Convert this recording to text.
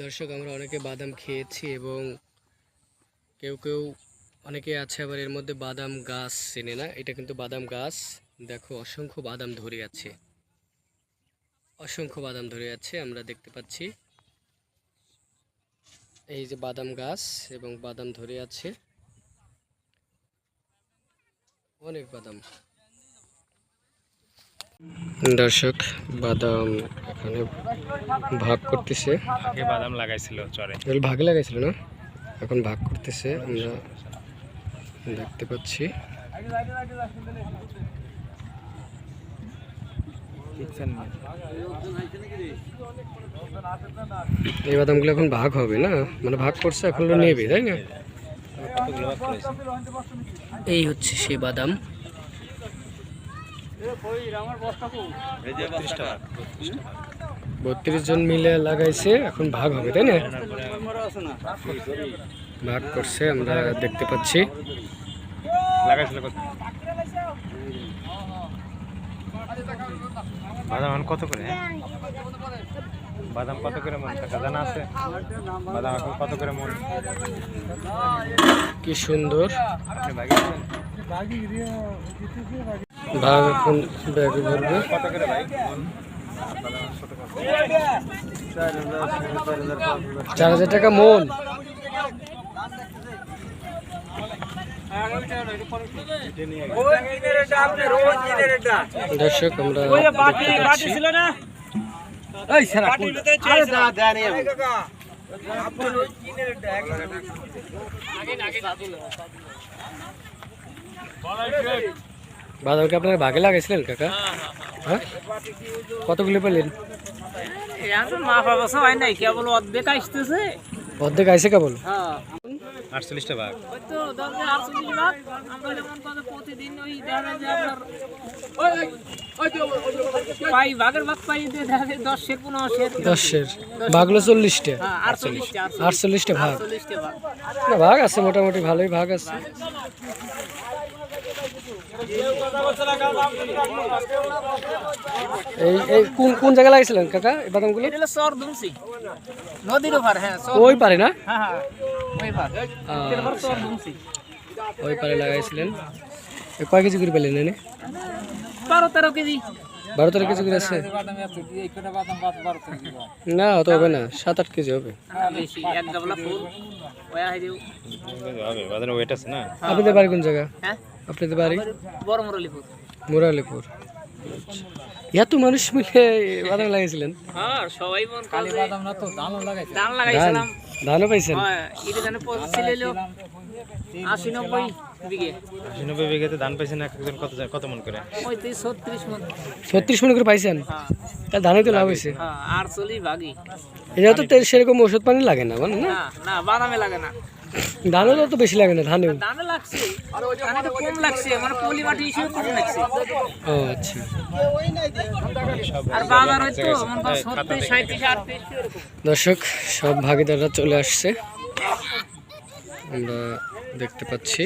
দর্শক, আমরা অনেকে বাদাম খেয়েছি এবং কেউ কেউ অনেকে আছে আবার এর মধ্যে বাদাম গাছ চেনে না। এটা কিন্তু বাদাম গাছ। দেখো, অসংখ্য বাদাম ধরে আছে, অসংখ্য বাদাম ধরে আছে। আমরা দেখতে পাচ্ছি এই যে বাদাম গাছ এবং বাদাম ধরে আছে, অনেক বাদাম। দর্শক, বাদাম এখানে ভাগ করতেছে। আগে বাদাম লাগাইছিল চরে, ভাগে লাগাইছিল না, এখন ভাগ করতেছে। আমরা দেখতে পাচ্ছি এই বাদামগুলো এখন ভাগ হবে না, মানে ভাগ করছে, এখন নেবে, তাই না? এই হচ্ছে সেই বাদাম। 32 জন মিলে লাগাইছে, এখন ভাগ হবে, তাই না? ভাগ করছে, আমরা দেখতে পাচ্ছি। বাদাম কত করে? বাদাম কত করে মন টাকা জানা আছে? বাদাম এখন কত করে মন? কি সুন্দর ভাগ। এখন ব্যাগে ভরবে। কত করে ভাই? 4000 টাকা মন। দর্শক, আমরা বাদামকে আপনারা ভাগে লাগাইছিলেন কাকা? হ্যাঁ, কতগুলো পেলেন? অর্ধেক আইসে কেবল। 48টা ভাগ। দশের ভাগলো 40টা, 48টা ভাগ। না, ভাগ আছে, মোটামুটি ভালোই ভাগ আছে। এই কোন জায়গায় লাগাইছিলেন কাকা এই বাদামগুলো? নদীর ওপার। হ্যাঁ, ওই পারে না? ওই পারে লাগাইছিলেন। কয় কেজি করে পেলেন? 12-13 কেজি। 12-13 কেজি করে আছে না? অত হবে না, 7-8 কেজি হবে। বাদামের ওয়েট আছে না? আপনাদের বাড়ি কোন জায়গা? আপনাদের বাড়ি মুরালিপুর। এত মানুষ মিলে বাদাম লাগাইছিলেন? ধানও পাইছেন? 80-90 বিঘাতে ধান পাইছেন। একজন কত মন করে? 36 মন করে পাইছেন? তাহলে ধানে তো লাভ হয়েছে। 48 ভাগই। এটা তো সেরকম ওষুধ পানি লাগে না, মানে না না, বাদামে লাগে না। ধানও তো বেশি লাগে না। ধানেও ধানে লাগছে, ধানে তো কম লাগছে, মানে পলি মাটি হিসেবে কম লাগছে। ও আচ্ছা। আর বাজার হয়তো 70, 37, 38 এরকম। দর্শক, সব ভাগিদাররা চলে আসছে, আমরা দেখতে পাচ্ছি।